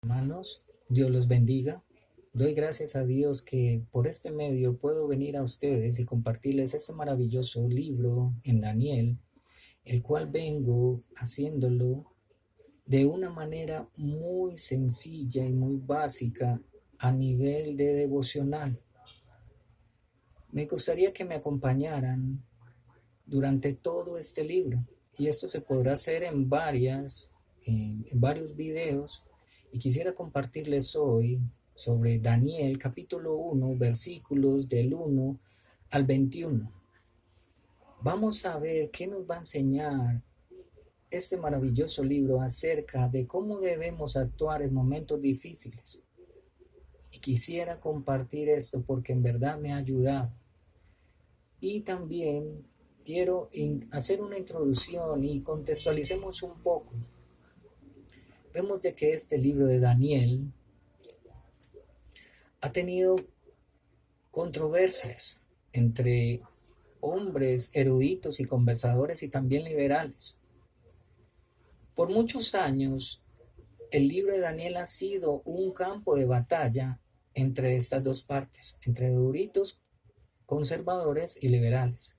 Hermanos, Dios los bendiga. Doy gracias a Dios que por este medio puedo venir a ustedes y compartirles este maravilloso libro en Daniel, el cual vengo haciéndolo de una manera muy sencilla y muy básica a nivel de devocional. Me gustaría que me acompañaran durante todo este libro y esto se podrá hacer en varios videos. Y quisiera compartirles hoy sobre Daniel capítulo 1, versículos del 1 al 21. Vamos a ver qué nos va a enseñar este maravilloso libro acerca de cómo debemos actuar en momentos difíciles. Y quisiera compartir esto porque en verdad me ha ayudado. Y también quiero hacer una introducción y contextualicemos un poco. Vemos de que este libro de Daniel ha tenido controversias entre hombres eruditos y conversadores y también liberales. Por muchos años, el libro de Daniel ha sido un campo de batalla entre estas dos partes, entre eruditos, conservadores y liberales.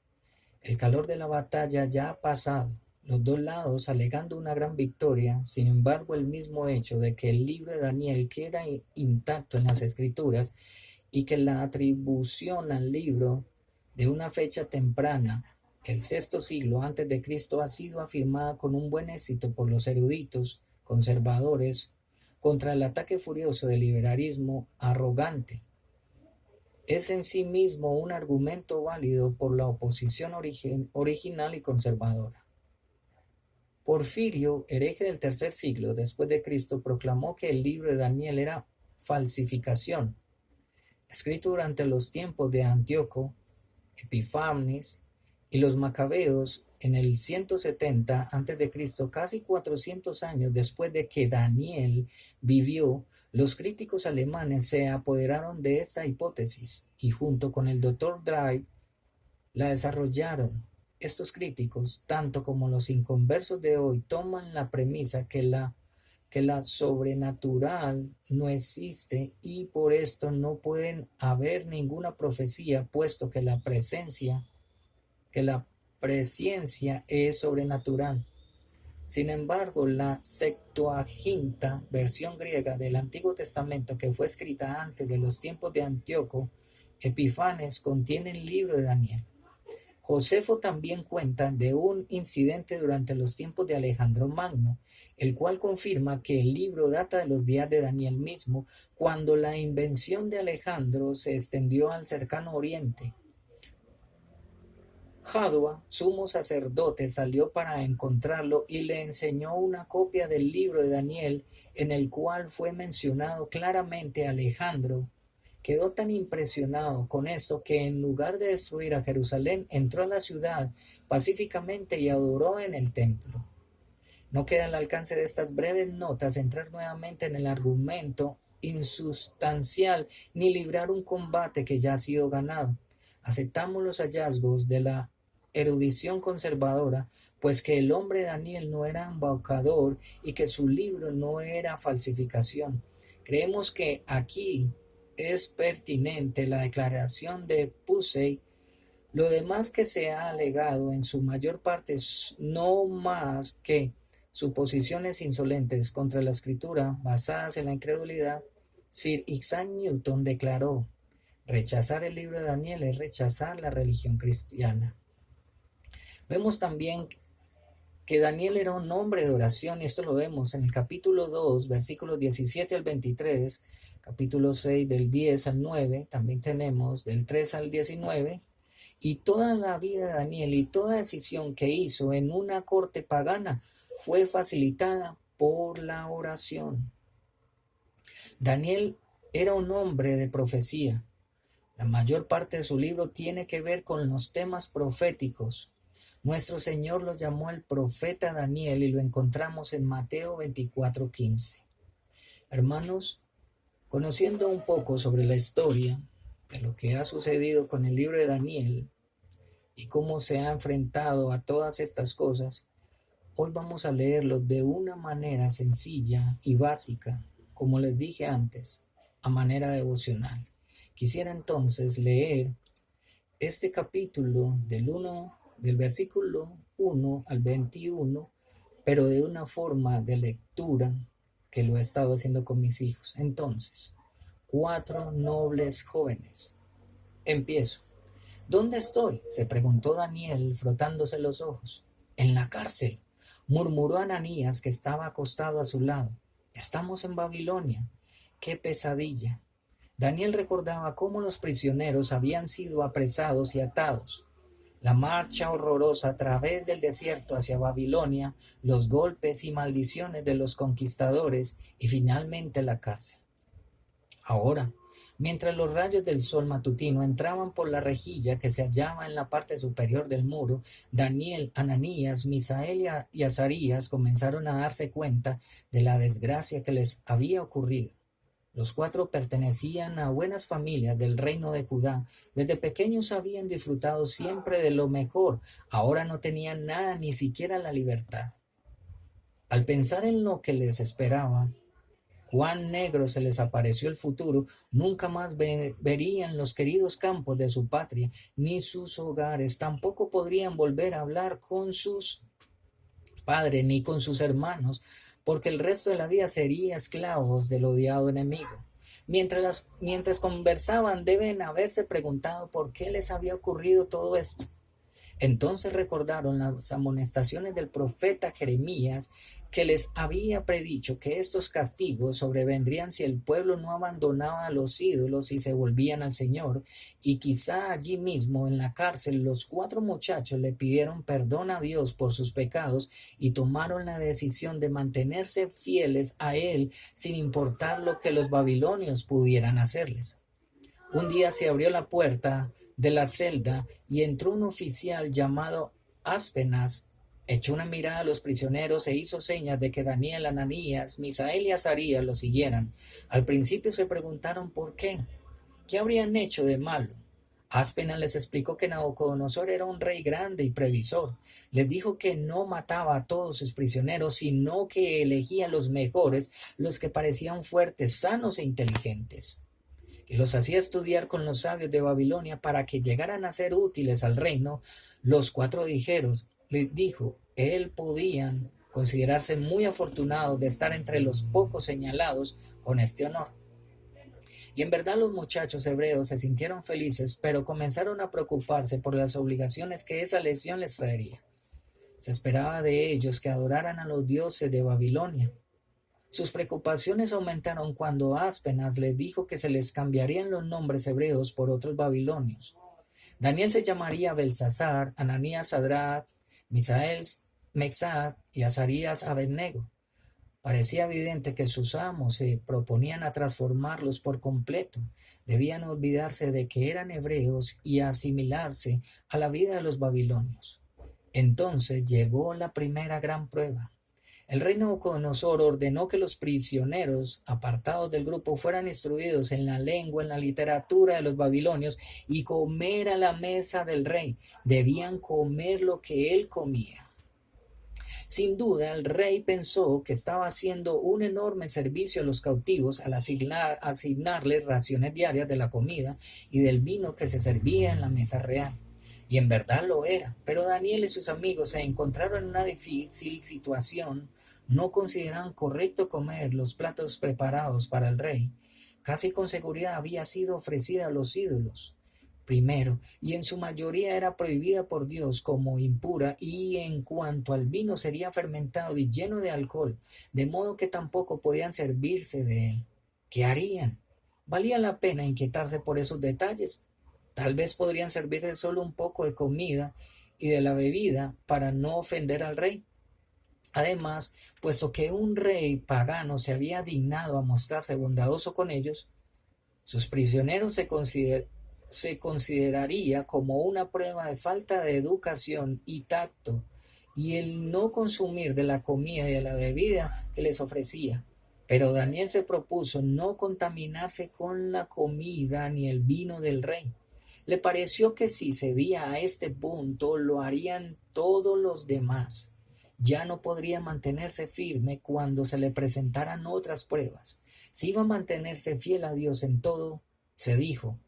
El calor de la batalla ya ha pasado, los dos lados alegando una gran victoria. Sin embargo, el mismo hecho de que el libro de Daniel queda intacto en las escrituras y que la atribución al libro de una fecha temprana, el sexto siglo antes de Cristo, ha sido afirmada con un buen éxito por los eruditos conservadores contra el ataque furioso del liberalismo arrogante. Es en sí mismo un argumento válido por la oposición original y conservadora. Porfirio, hereje del tercer siglo después de Cristo, proclamó que el libro de Daniel era falsificación, escrito durante los tiempos de Antíoco, Epifanes y los macabeos en el 170 a.C., casi 400 años después de que Daniel vivió. Los críticos alemanes se apoderaron de esta hipótesis y junto con el Dr. Dre la desarrollaron. Estos críticos, tanto como los inconversos de hoy, toman la premisa que la sobrenatural no existe y por esto no pueden haber ninguna profecía, puesto que la presciencia es sobrenatural. Sin embargo, la Septuaginta, versión griega del Antiguo Testamento que fue escrita antes de los tiempos de Antíoco Epifanes, contiene el libro de Daniel. Josefo también cuenta de un incidente durante los tiempos de Alejandro Magno, el cual confirma que el libro data de los días de Daniel mismo, cuando la invención de Alejandro se extendió al cercano oriente. Jadua, sumo sacerdote, salió para encontrarlo y le enseñó una copia del libro de Daniel, en el cual fue mencionado claramente Alejandro. Quedó tan impresionado con esto que en lugar de destruir a Jerusalén, entró a la ciudad pacíficamente y adoró en el templo. No queda al alcance de estas breves notas entrar nuevamente en el argumento insustancial ni librar un combate que ya ha sido ganado. Aceptamos los hallazgos de la erudición conservadora, pues que el hombre Daniel no era embaucador y que su libro no era falsificación. Creemos que aquí es pertinente la declaración de Pusey. Lo demás que se ha alegado en su mayor parte es no más que suposiciones insolentes contra la escritura basadas en la incredulidad. Sir Isaac Newton declaró: rechazar el libro de Daniel es rechazar la religión cristiana. Vemos también que Daniel era un hombre de oración, y esto lo vemos en el capítulo 2, versículos 17 al 23, capítulo 6 del 10 al 9, también tenemos del 3 al 19, y toda la vida de Daniel y toda decisión que hizo en una corte pagana fue facilitada por la oración. Daniel era un hombre de profecía. La mayor parte de su libro tiene que ver con los temas proféticos. Nuestro Señor lo llamó el profeta Daniel y lo encontramos en Mateo 24:15. Hermanos, conociendo un poco sobre la historia de lo que ha sucedido con el libro de Daniel y cómo se ha enfrentado a todas estas cosas, hoy vamos a leerlo de una manera sencilla y básica. como les dije antes, a manera devocional. Quisiera entonces leer este capítulo del versículo 1 al 21, pero de una forma de lectura que lo he estado haciendo con mis hijos. Entonces, 4 nobles jóvenes. Empiezo. ¿Dónde estoy?, se preguntó Daniel frotándose los ojos. En la cárcel, murmuró Ananías, que estaba acostado a su lado. Estamos en Babilonia. ¡Qué pesadilla! Daniel recordaba cómo los prisioneros habían sido apresados y atados. La marcha horrorosa a través del desierto hacia Babilonia, los golpes y maldiciones de los conquistadores y finalmente la cárcel. Ahora, mientras los rayos del sol matutino entraban por la rejilla que se hallaba en la parte superior del muro, Daniel, Ananías, Misael y Azarías comenzaron a darse cuenta de la desgracia que les había ocurrido. Los 4 pertenecían a buenas familias del reino de Judá. Desde pequeños habían disfrutado siempre de lo mejor. Ahora no tenían nada, ni siquiera la libertad. Al pensar en lo que les esperaba, cuán negro se les apareció el futuro, nunca más verían los queridos campos de su patria, ni sus hogares. Tampoco podrían volver a hablar con sus padres ni con sus hermanos, porque el resto de la vida serían esclavos del odiado enemigo. Mientras conversaban, deben haberse preguntado por qué les había ocurrido todo esto. Entonces recordaron las amonestaciones del profeta Jeremías, que les había predicho que estos castigos sobrevendrían si el pueblo no abandonaba a los ídolos y se volvían al Señor. Y quizá allí mismo en la cárcel los 4 muchachos le pidieron perdón a Dios por sus pecados y tomaron la decisión de mantenerse fieles a Él sin importar lo que los babilonios pudieran hacerles. Un día se abrió la puerta de la celda y entró un oficial llamado Aspenaz. Echó una mirada a los prisioneros e hizo señas de que Daniel, Ananías, Misael y Azarías lo siguieran. Al principio se preguntaron por qué. ¿Qué habrían hecho de malo? Aspenaz les explicó que Nabucodonosor era un rey grande y previsor. Les dijo que no mataba a todos sus prisioneros, sino que elegía los mejores, los que parecían fuertes, sanos e inteligentes, que los hacía estudiar con los sabios de Babilonia para que llegaran a ser útiles al reino. Los 4 les dijo, él podían considerarse muy afortunados de estar entre los pocos señalados con este honor. Y en verdad los muchachos hebreos se sintieron felices, pero comenzaron a preocuparse por las obligaciones que esa elección les traería. Se esperaba de ellos que adoraran a los dioses de Babilonia. Sus preocupaciones aumentaron cuando Aspenaz les dijo que se les cambiarían los nombres hebreos por otros babilonios. Daniel se llamaría Belsasar, Ananías Sadrach, Misael Mexac y Azarías Abednego. Parecía evidente que sus amos se proponían a transformarlos por completo. Debían olvidarse de que eran hebreos y asimilarse a la vida de los babilonios. Entonces llegó la primera gran prueba. El rey Nabucodonosor ordenó que los prisioneros apartados del grupo fueran instruidos en la lengua, en la literatura de los babilonios y comer a la mesa del rey. Debían comer lo que él comía. Sin duda, el rey pensó que estaba haciendo un enorme servicio a los cautivos al asignarles raciones diarias de la comida y del vino que se servía en la mesa real. Y en verdad lo era, pero Daniel y sus amigos se encontraron en una difícil situación. No consideraban correcto comer los platos preparados para el rey. Casi con seguridad había sido ofrecida a los ídolos primero, y en su mayoría era prohibida por Dios como impura, y en cuanto al vino sería fermentado y lleno de alcohol, de modo que tampoco podían servirse de él. ¿Qué harían? ¿Valía la pena inquietarse por esos detalles? Tal vez podrían servirle solo un poco de comida y de la bebida para no ofender al rey. Además, puesto que un rey pagano se había dignado a mostrarse bondadoso con ellos, sus prisioneros se consideraría como una prueba de falta de educación y tacto, y el no consumir de la comida y de la bebida que les ofrecía. Pero Daniel se propuso no contaminarse con la comida ni el vino del rey. Le pareció que si cedía a este punto, lo harían todos los demás. Ya no podría mantenerse firme cuando se le presentaran otras pruebas. Si iba a mantenerse fiel a Dios en todo, se dijo,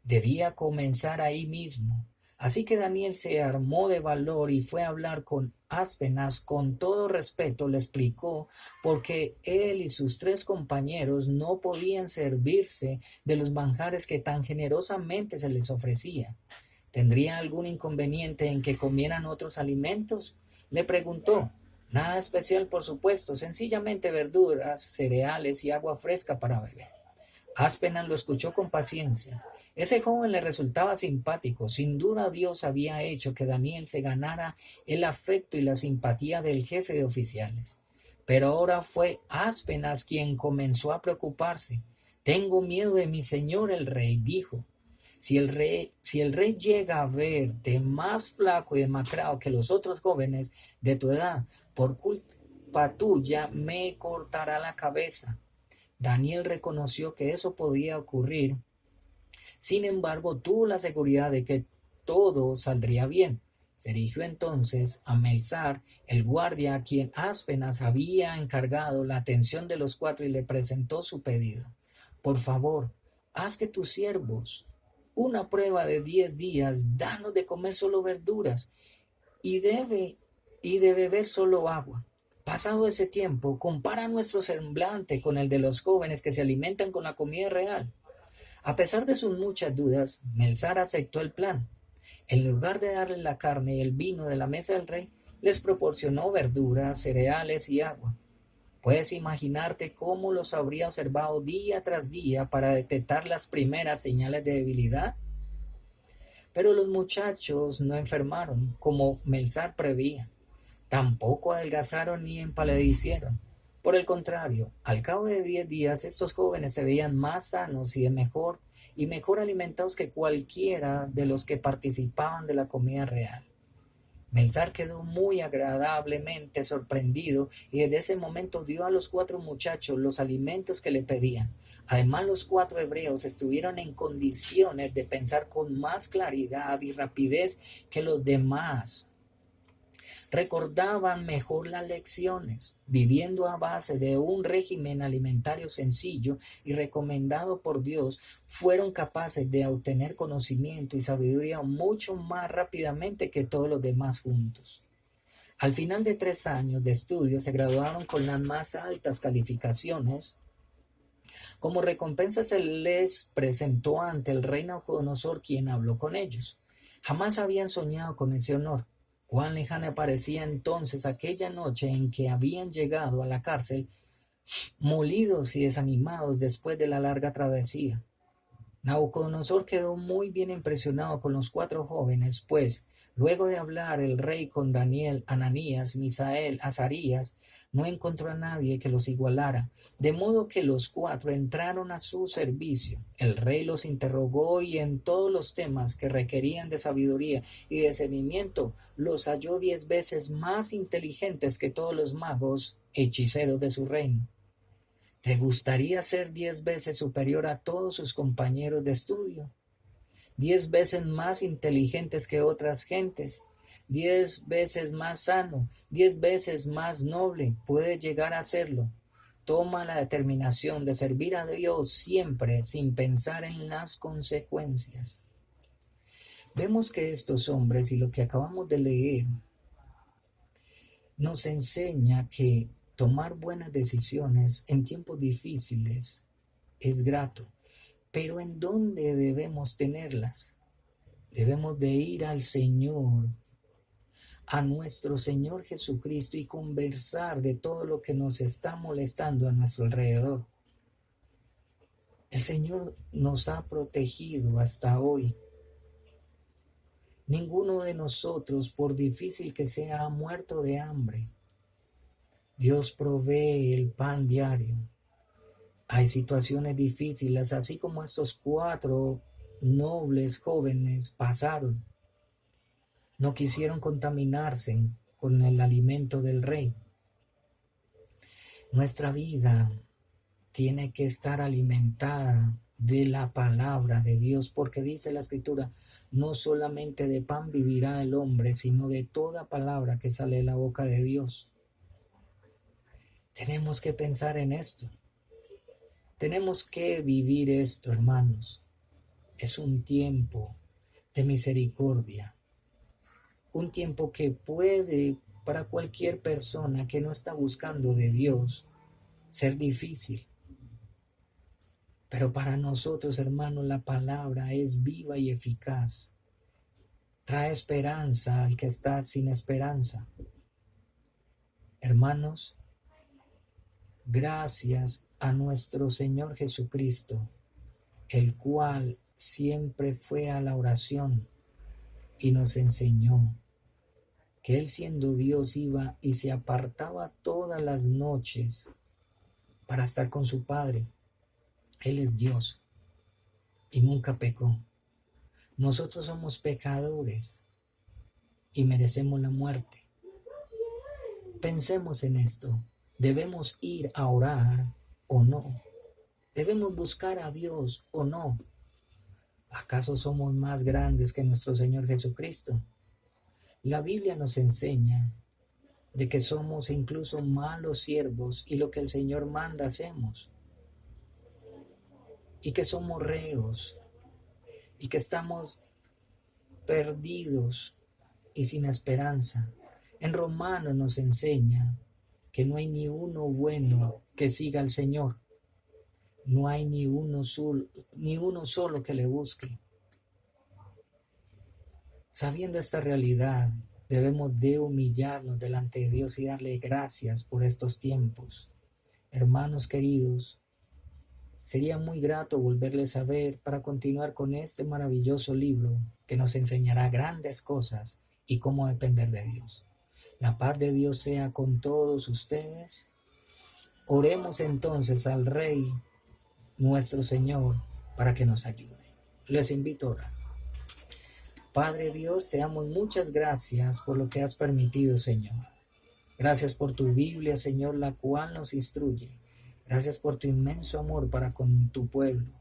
debía comenzar ahí mismo. Así que Daniel se armó de valor y fue a hablar con Aspenaz. Con todo respeto le explicó por qué él y sus 3 compañeros no podían servirse de los manjares que tan generosamente se les ofrecía. ¿Tendría algún inconveniente en que comieran otros alimentos?, le preguntó. Nada especial, por supuesto, sencillamente verduras, cereales y agua fresca para beber. Aspenaz lo escuchó con paciencia. Ese joven le resultaba simpático. Sin duda Dios había hecho que Daniel se ganara el afecto y la simpatía del jefe de oficiales. Pero ahora fue Aspenaz quien comenzó a preocuparse. Tengo miedo de mi señor el rey, dijo. Si el rey llega a verte más flaco y demacrado que los otros jóvenes de tu edad, por culpa tuya me cortará la cabeza. Daniel reconoció que eso podía ocurrir. Sin embargo, tuvo la seguridad de que todo saldría bien. Se dirigió entonces a Melzar, el guardia a quien Aspenaz había encargado la atención de los 4, y le presentó su pedido. Por favor, haz que tus siervos una prueba de 10 días, danos de comer solo verduras y de beber solo agua. Pasado ese tiempo, compara nuestro semblante con el de los jóvenes que se alimentan con la comida real. A pesar de sus muchas dudas, Melzar aceptó el plan. En lugar de darle la carne y el vino de la mesa del rey, les proporcionó verduras, cereales y agua. Puedes imaginarte cómo los habría observado día tras día para detectar las primeras señales de debilidad. Pero los muchachos no enfermaron, como Melzar preveía. Tampoco adelgazaron ni empalidecieron. Por el contrario, al cabo de 10 días, estos jóvenes se veían más sanos y mejor alimentados que cualquiera de los que participaban de la comida real. Melzar quedó muy agradablemente sorprendido y desde ese momento dio a los 4 muchachos los alimentos que le pedían. Además, los 4 hebreos estuvieron en condiciones de pensar con más claridad y rapidez que los demás. Recordaban mejor las lecciones, viviendo a base de un régimen alimentario sencillo y recomendado por Dios, fueron capaces de obtener conocimiento y sabiduría mucho más rápidamente que todos los demás juntos. Al final de 3 años de estudio se graduaron con las más altas calificaciones. Como recompensa se les presentó ante el rey Nabucodonosor, quien habló con ellos. Jamás habían soñado con ese honor. Cuán lejana parecía entonces aquella noche en que habían llegado a la cárcel, molidos y desanimados después de la larga travesía. Nabucodonosor quedó muy bien impresionado con los 4 jóvenes, pues, luego de hablar el rey con Daniel, Ananías, Misael, Azarías, no encontró a nadie que los igualara, de modo que los 4 entraron a su servicio. El rey los interrogó y en todos los temas que requerían de sabiduría y discernimiento los halló 10 veces más inteligentes que todos los magos hechiceros de su reino. ¿Te gustaría ser 10 veces superior a todos sus compañeros de estudio? 10 veces más inteligentes que otras gentes, 10 veces más sano, 10 veces más noble. Puedes llegar a hacerlo. Toma la determinación de servir a Dios siempre sin pensar en las consecuencias. Vemos que estos hombres y lo que acabamos de leer nos enseña que tomar buenas decisiones en tiempos difíciles es grato, pero ¿en dónde debemos tenerlas? Debemos de ir al Señor, a nuestro Señor Jesucristo, y conversar de todo lo que nos está molestando a nuestro alrededor. El Señor nos ha protegido hasta hoy. Ninguno de nosotros, por difícil que sea, ha muerto de hambre. Dios provee el pan diario. Hay situaciones difíciles, así como estos 4 nobles jóvenes pasaron. No quisieron contaminarse con el alimento del rey. Nuestra vida tiene que estar alimentada de la palabra de Dios, porque dice la Escritura, no solamente de pan vivirá el hombre, sino de toda palabra que sale de la boca de Dios. Tenemos que pensar en esto. Tenemos que vivir esto, hermanos. Es un tiempo de misericordia, un tiempo que puede para cualquier persona que no está buscando de Dios ser difícil. Pero para nosotros, hermanos, la palabra es viva y eficaz. Trae esperanza al que está sin esperanza. Hermanos, gracias a nuestro Señor Jesucristo, el cual siempre fue a la oración y nos enseñó que Él, siendo Dios, iba y se apartaba todas las noches para estar con su Padre. Él es Dios y nunca pecó. Nosotros somos pecadores y merecemos la muerte. Pensemos en esto. ¿Debemos ir a orar o no? ¿Debemos buscar a Dios o no? ¿Acaso somos más grandes que nuestro Señor Jesucristo? La Biblia nos enseña de que somos incluso malos siervos y lo que el Señor manda hacemos. Y que somos reos y que estamos perdidos y sin esperanza. En Romanos nos enseña que no hay ni uno bueno que siga al Señor. No hay ni uno solo que le busque. Sabiendo esta realidad, debemos de humillarnos delante de Dios y darle gracias por estos tiempos. Hermanos queridos, sería muy grato volverles a ver para continuar con este maravilloso libro que nos enseñará grandes cosas y cómo depender de Dios. La paz de Dios sea con todos ustedes. Oremos entonces al Rey, nuestro Señor, para que nos ayude. Les invito a orar. Padre Dios, te damos muchas gracias por lo que has permitido, Señor. Gracias por tu Biblia, Señor, la cual nos instruye. Gracias por tu inmenso amor para con tu pueblo.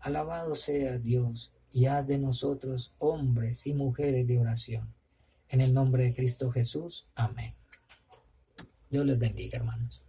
Alabado sea Dios, y haz de nosotros hombres y mujeres de oración. En el nombre de Cristo Jesús. Amén. Dios les bendiga, hermanos.